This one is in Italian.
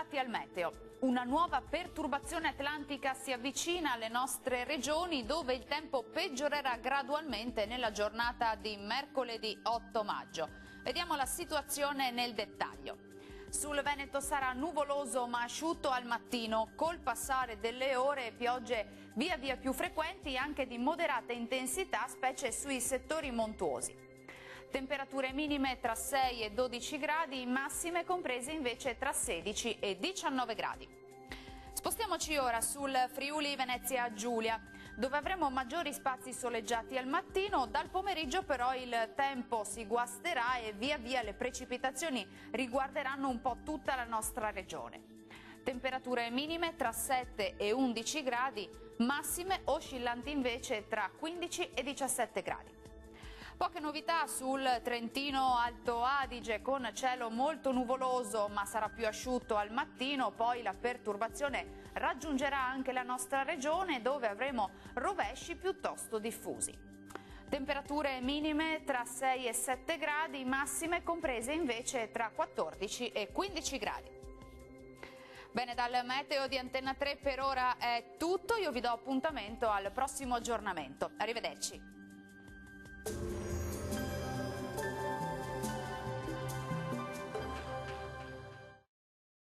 Bentrovati al meteo. Una nuova perturbazione atlantica si avvicina alle nostre regioni, dove il tempo peggiorerà gradualmente nella giornata di mercoledì 8 maggio. Vediamo la situazione nel dettaglio. Sul Veneto sarà nuvoloso ma asciutto al mattino, col passare delle ore piogge via via più frequenti e anche di moderata intensità, specie sui settori montuosi. Temperature minime tra 6 e 12 gradi, massime comprese invece tra 16 e 19 gradi. Spostiamoci ora sul Friuli Venezia Giulia, dove avremo maggiori spazi soleggiati al mattino. Dal pomeriggio però il tempo si guasterà e via via le precipitazioni riguarderanno un po' tutta la nostra regione. Temperature minime tra 7 e 11 gradi, massime oscillanti invece tra 15 e 17 gradi. Poche novità sul Trentino Alto Adige, con cielo molto nuvoloso ma sarà più asciutto al mattino, poi la perturbazione raggiungerà anche la nostra regione, dove avremo rovesci piuttosto diffusi. Temperature minime tra 6 e 7 gradi, massime comprese invece tra 14 e 15 gradi. Bene, dal meteo di Antenna 3 per ora è tutto, io vi do appuntamento al prossimo aggiornamento. Arrivederci.